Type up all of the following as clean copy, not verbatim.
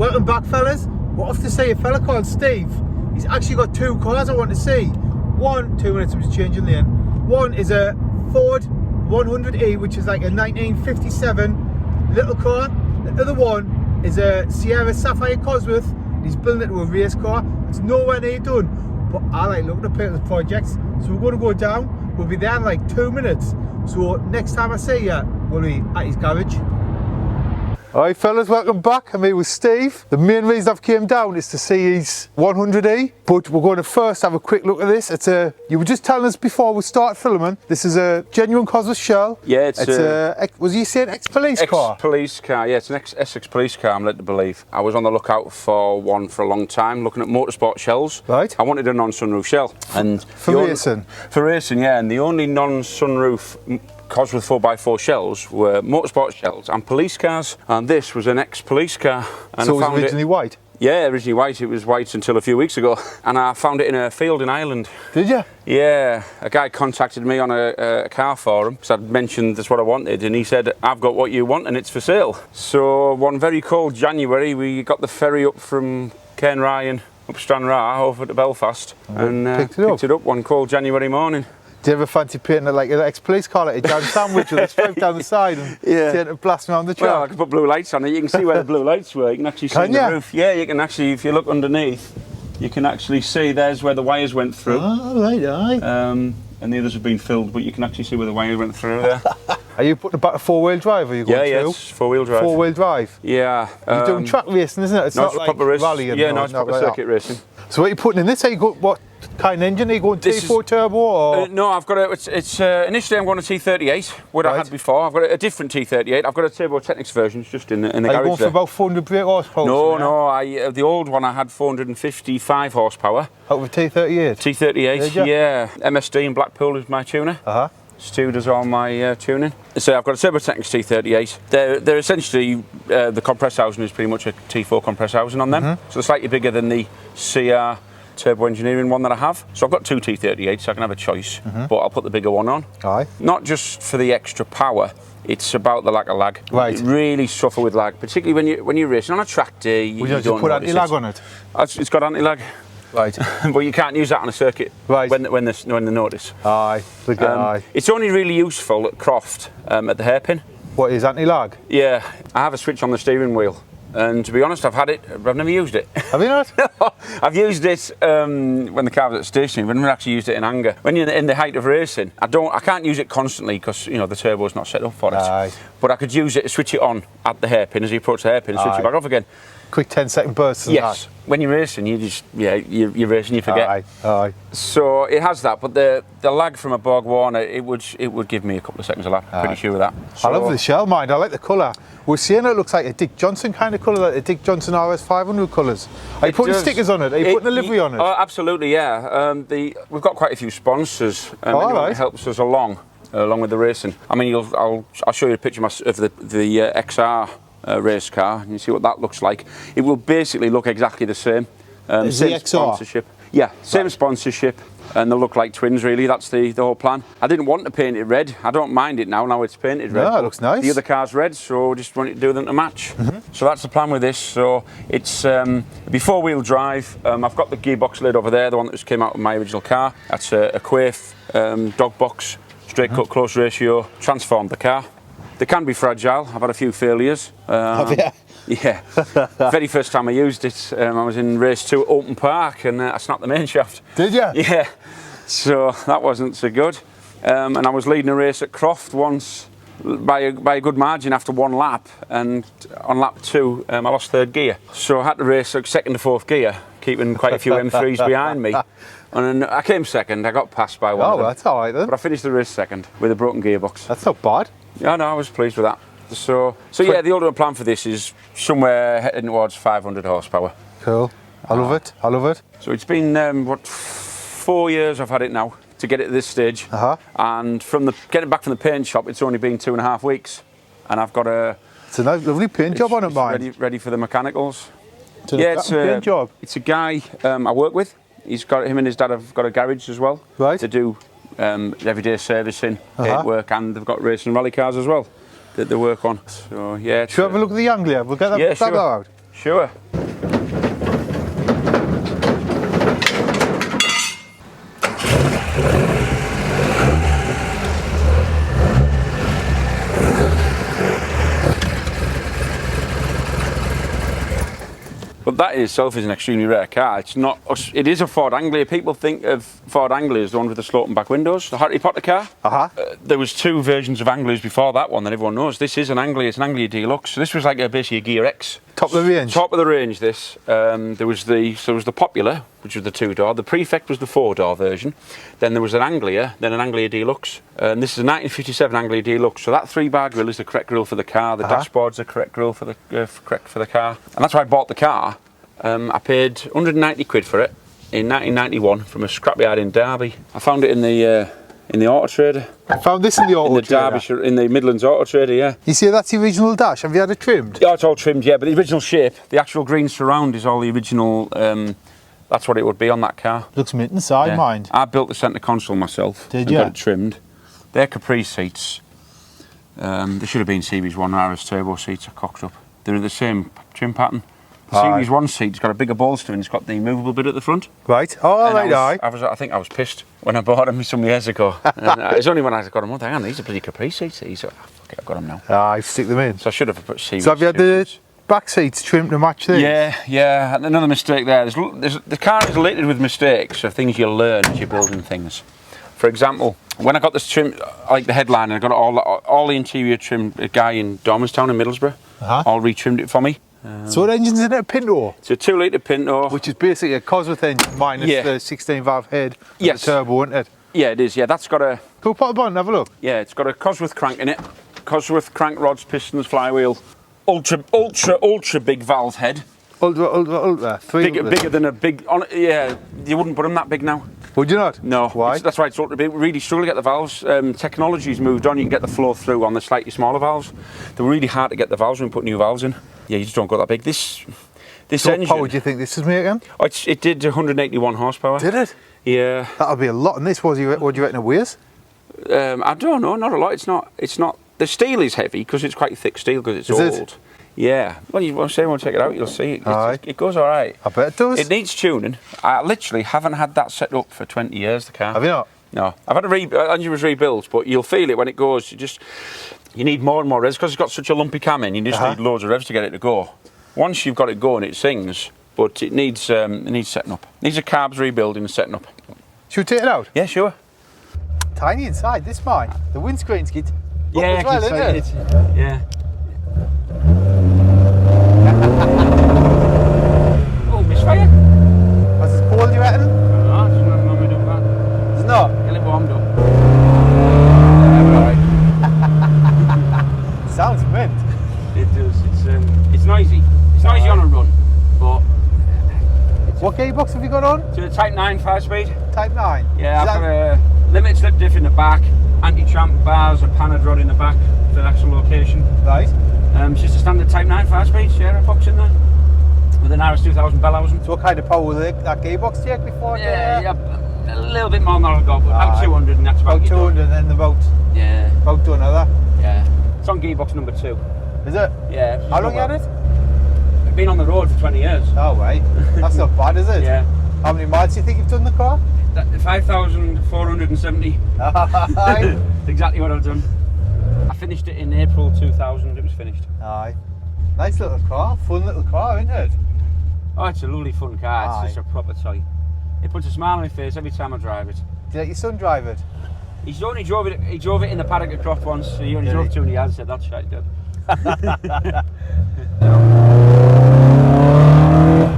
Welcome back, fellas. We're off to see a fella called Steve. He's actually got two cars I want to see. One, 2 minutes, I'm just changing lane. One is a Ford 100e, which is like a 1957 little car. The other one is a Sierra Sapphire Cosworth. He's building it to a race car. It's nowhere near done, but I like looking at people's projects. So we're going to go down. We'll be there in like 2 minutes. So next time I see you, we'll be at his garage. Alright fellas, welcome back. I'm here with Steve. The main reason I've came down is to see his 100e, but we're going to first have a quick look at this. It's a, you were just telling us before we start filming, this is a genuine Cosworth shell. Yeah, it's a, was you saying ex-police car? Ex-police car, yeah, it's an Essex police car, I'm led to believe. I was on the lookout for one for a long time, looking at motorsport shells. Right. I wanted a non-sunroof shell. And for racing? For racing, yeah, and the only non-sunroof Cosworth 4x4 shells were motorsport shells and police cars, and this was an ex-police car. And so it was originally white? Yeah, originally white. It was white until a few weeks ago, and I found it in a field in Ireland. Did you? Yeah, a guy contacted me on a car forum because I'd mentioned that's what I wanted, and he said, I've got what you want and it's for sale. So one very cold January, we got the ferry up from Cairn Ryan up Stranraer over to Belfast, and picked it up one cold January morning. Do you ever fancy painting it like an ex-police car, like a jam sandwich with a stripe down the side and paint it blasting around the track? Well, I can put blue lights on it. You can see where the blue lights were. You can actually see the roof. Yeah, you can actually, if you look underneath, you can actually see there's where the wires went through. Oh, right, aye. And the others have been filled, but you can actually see where the wire went through there. Are you putting about a four-wheel drive? Or are you going yeah, it's four-wheel drive. Four-wheel drive? Yeah. You're doing track racing, isn't it? It's not like proper rally. Yeah, no, it's proper circuit racing. So what are you putting in this? Are you going, what kind of engine? Are you going T4 turbo or? No, I've got a, initially I'm going to T38, what I had before. I've got a different T38. I've got a Turbo Technics version, it's just in the garage. Are you going for about 400 brake horsepower? No, the old one I had 455 horsepower. Out of a T38? T38, yeah. MSD in Blackpool is my tuner. Stu does all my tuning. So I've got a Turbo Technics T38. They're essentially, the compressor housing is pretty much a T4 compressor housing on them. So they're slightly bigger than the CR Turbo Engineering one that I have. So I've got two T38s, so I can have a choice, but I'll put the bigger one on. Aye. Not just for the extra power, it's about the lack of lag. Right. You really suffer with lag, particularly when you're racing on a track day. You don't put anti-lag on it? It's got anti-lag. Right. But you can't use that on a circuit when they notice. Aye. It's only really useful at Croft at the hairpin. What is anti-lag? Yeah. I have a switch on the steering wheel. And to be honest, I've had it, but I've never used it. Have you not? No, I've used it when the car was at stationary, but I've never actually used it in anger. When you're in the height of racing, I can't use it constantly because the turbo's not set up for it. Aye. But I could use it, switch it on at the hairpin as you approach the hairpin, and switch it back off again. Quick 10-second bursts. Yes. When you're racing, you just you're racing, you forget. Aye. So it has that, but the lag from a Borg Warner, it would give me a couple of seconds a lap. Pretty sure of that. So, I love the shell, mind. I like the colour. We're seeing it looks like a Dick Johnson kind of colour, like the Dick Johnson RS 500 colours. Are you putting stickers on it? Are you putting a livery on it? Oh, absolutely, yeah. We've got quite a few sponsors. It helps us along with the racing. I mean, I'll show you a picture of the XR race car, and you see what that looks like. It will basically look exactly the same. Is same the XR? Sponsorship. Yeah, same sponsorship, and they look like twins really. That's the whole plan. I didn't want to paint it red. I don't mind it now it's painted red. No, it looks nice. The other car's red, so we just wanted to do them to match. So that's the plan with this. So it's be four-wheel drive. I've got the gearbox lid over there, the one that just came out of my original car. That's a Quaife dog box, straight cut close ratio, transformed the car. They can be fragile. I've had a few failures. Have you? Yeah. Very first time I used it, I was in race 2 at Open Park, and I snapped the main shaft. Did you? Yeah. So that wasn't so good. And I was leading a race at Croft once by a good margin after one lap, and on lap 2 I lost third gear. So I had to race like second to fourth gear, keeping quite a few M3s behind me. And then I came second. I got passed by one of them. That's all right then. But I finished the race second with a broken gearbox. That's not bad. Yeah, no, I was pleased with that. So yeah, the ultimate plan for this is somewhere heading towards 500 horsepower. Cool. I love it. I love it. So it's been 4 years I've had it now to get it to this stage. And from getting back from the paint shop, it's only been 2.5 weeks, and I've got it's a nice, lovely paint job on it, mine. Ready for the mechanicals. It's a paint job. It's a guy I work with. Him and his dad have got a garage as well. Right. To do everyday servicing, paint work, and they've got racing and rally cars as well that they work on. So yeah. Should we have a look at the Anglia? We'll get that out. Sure. But that in itself is an extremely rare car. It's not. It is a Ford Anglia. People think of Ford Anglia as the one with the sloping back windows, the Harry Potter car. There was 2 versions of Anglias before that one that everyone knows. This is an Anglia. It's an Anglia Deluxe. So this was like basically a Gear X. Top of the range. Top of the range. This. There was the Popular, which was the 2-door. The Prefect was the 4-door version. Then there was an Anglia, then an Anglia Deluxe. And this is a 1957 Anglia Deluxe. So that 3-bar grille is the correct grille for the car. The dashboard's the correct grille for the correct for the car. And that's why I bought the car. I paid 190 quid for it in 1991 from a scrapyard in Derby. I found it in the Auto Trader. I found this in the Auto Trader? Derbyshire, in the Midlands Auto Trader, yeah. You see that's the original dash? Have you had it trimmed? Yeah, it's all trimmed, yeah, but the original shape, the actual green surround is all the original, that's what it would be on that car. Looks mint inside, yeah. mind. I built the centre console myself. Did you? Got it trimmed. They're Capri seats. They should have been Series 1 RS turbo seats, are cocked up. They're the same trim pattern. The Series 1 seat's got a bigger bolster and it's got the movable bit at the front. Right. Oh, right, I think I was pissed when I bought them some years ago. And it's only when I got them, hang on, these are bloody Capri seats. Fuck it, I've got them now. I stick them in. So I should have put Series. So have you had the back seats trimmed to match these? Yeah. And another mistake there. The car is littered with mistakes of things you learn as you're building things. For example, when I got this trim, like the headline, I got all the interior trimmed. A guy in Dormanstown in Middlesbrough, all retrimmed it for me. So what engine's in it? A Pinto? It's a 2-litre Pinto. Which is basically a Cosworth engine minus the 16 valve head. Yes. The turbo, isn't it? Yeah, it is. Yeah, that's got a... Go put it on and have a look. Yeah, it's got a Cosworth crank in it. Cosworth crank rods, pistons, flywheel. Ultra big valve head. Ultra. Bigger than a big... yeah, you wouldn't put them that big now. Would you not? No. Why? That's why it's ultra big. We really struggle to get the valves. Technology's moved on. You can get the flow through on the slightly smaller valves. They're really hard to get the valves when we put new valves in. Yeah, you just don't go that big. This engine... What power do you think this is making? Oh, it did 181 horsepower. Did it? Yeah. That'll be a lot in this. What do you reckon it weighs? I don't know. Not a lot. It's not. The steel is heavy because it's quite thick steel because it's old. It? Yeah. Well, you say you want to check it out, you'll see. It goes all right. I bet it does. It needs tuning. I literally haven't had that set up for 20 years, the car. Have you not? No. I've had engine was rebuilt, but you'll feel it when it goes. You need more and more revs because it's got such a lumpy cam in. You just need loads of revs to get it to go. Once you've got it going, it sings, but it needs setting up. It needs a carbs rebuilding and setting up. Should we take it out? Yeah, sure. Tiny inside, this mine. The windscreen's good. Yeah, as well, isn't it? Yeah. Oh, misfire. Was it cold, you reckon? No, it's not normally do that. It's not? Get it warmed up. Alright. Sounds mint. It does. It's noisy. It's noisy on a run, but... What gearbox have you got on? So the Type 9 5-speed. Type 9? Yeah, I've got a limited slip diff in the back, anti-tramp bars, a panad rod in the back for the actual location. Right. It's just a standard Type 9 5-speed, share a box in there. With an RS 2000 bell housing. So what kind of power will that gearbox take before? Yeah, a little bit more than I've got, but about 200 and that's about 200 and then about done, are they? Yeah. It's on gearbox number 2. Is it? Yeah. How long you had it? I've been on the road for 20 years. Oh, right. That's not bad, is it? Yeah. How many miles do you think you've done the car? 5,470. Aye. Exactly what I've done. I finished it in April 2000, it was finished. Aye. Nice little car, fun little car, isn't it? Oh, it's a lovely fun car, it's just a proper toy. It puts a smile on my face every time I drive it. Do you let your son drive it? He drove it in the paddock at Croft once, so he only drove 2 yards, said that's shite, Dad.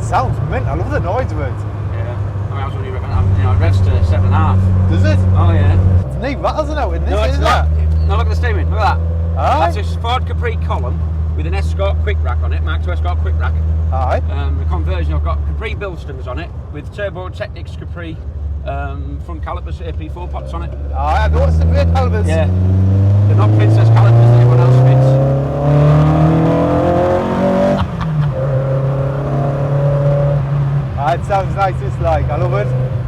Sounds mint, I love the noise of it. Yeah, I was only it revs to 7.5. Does it? Oh yeah. It's neat rattles out in this, No, it's isn't not. it? No, look at the steering, look at that. Aye. That's a Ford Capri column with an Escort quick rack on it, Mark II Escort quick rack. Aye. The conversion, I've got Capri build strings on it with Turbo Technics Capri front calipers, AP4 pots on it. Aye, I noticed the great calipers. Yeah. They're not Princess calipers that everyone else fits. It sounds nice, it's like, I love it.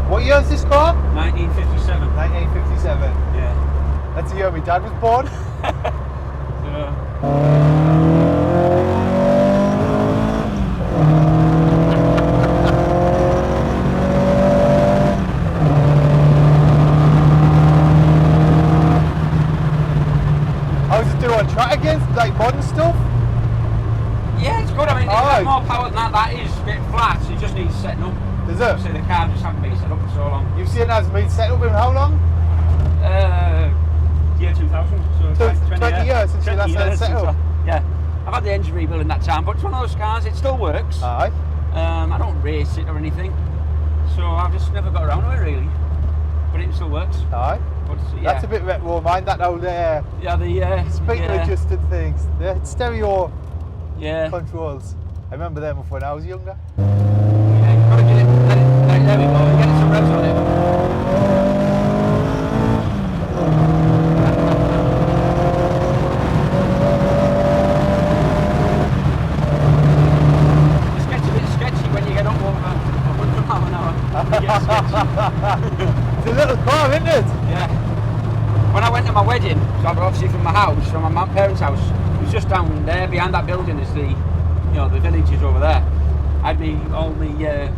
What year is this car? 1957. 1957. Yeah. That's the year my dad was born. got more power than that. That is a bit flat, so it just needs setting up. Does it? So the car just hasn't been set up for so long. You've seen it has been set up in how long? Year 2000. So 20 years since you last had it set up? Yeah. I've had the engine rebuilt in that time, but it's one of those cars, it still works. Aye. I don't race it or anything, so I've just never got around to it really. But it still works. Aye. But, yeah. That's a bit retro, mind, that old speaker adjusted things, the stereo controls. I remember them when I was younger. Yeah, you've got to get it, there we go, you're getting some revs on it. It gets a bit sketchy when you get up over 100 miles an hour. It gets sketchy. It's a little car, isn't it? Yeah. When I went to my wedding, so obviously from my house, from my parents' house, it was just down there behind that building is the, the village is over there. I'd be all the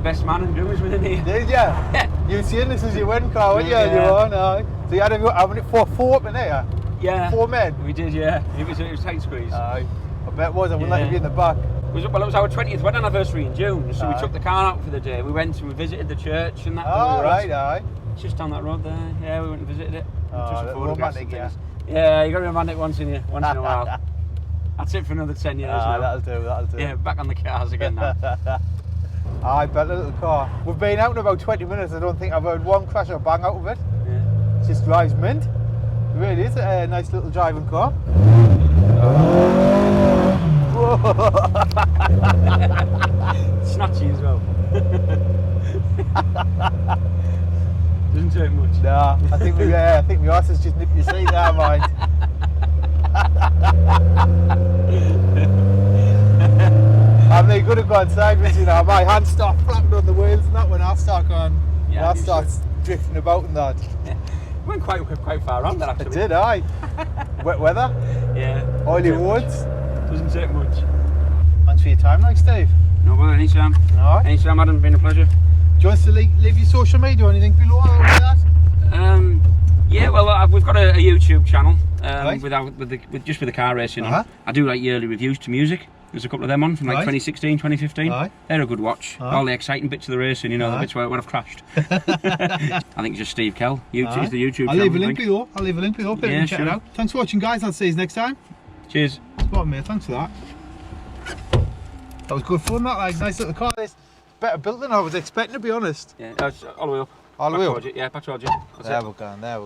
best man and groomers within here. Did you? Yeah. You were seeing this as your wedding car, weren't you? Yeah. You were, no. So you had having it for 4 up in there? Yeah. 4 men? We did, yeah. It was tight squeeze. Aye. I bet it was. I wouldn't let you be in the back. It was our 20th wedding anniversary in June, so we took the car out for the day. We went and we visited the church and that. Oh, right, aye. It's just down that road there. Yeah, we went and visited it. Oh, romantic, yeah. Yeah, you got to be romantic once in a while. That's it for another 10 years now. That'll do. Yeah, back on the cars again now. I bet a little car. We've been out in about 20 minutes. I don't think I've heard one crash or bang out of it. Yeah. It just drives mint. It really is a nice little driving car. Snatchy as well. Doesn't take much. Nah, I think my arse has just nipped your seat there, mind. I mean, you could have gone sideways, my hands start flapping on the wheels and that when I start going, I start drifting about and that. Yeah. We went quite far around that actually. I did, aye. Wet weather? Yeah. Oily roads? Doesn't take much. Thanks for your time, Steve. No bother, anytime. Alright. Anytime, Adam, been a pleasure. Do you want us to leave your social media or anything below or that? Yeah, well, we've got a YouTube channel Right. with the car racing on. Uh-huh. I do like yearly reviews to music. There's a couple of them on from like Right. 2016, 2015. Aye. They're a good watch. Aye. All the exciting bits of the racing, the Aye. bits where I've crashed. I think it's just Steve Kell. It's the YouTube I'll channel. leave a link below. People Yeah, can check it sure. out. Thanks for watching, guys. I'll see you next time. Cheers. Spot mate, thanks for that. That was good fun, that, like, nice little car. It's better built than I was expecting, to be honest. Yeah, it's all the way up. All the way up? Yeah, back towards you. That's There it. we go, there we go.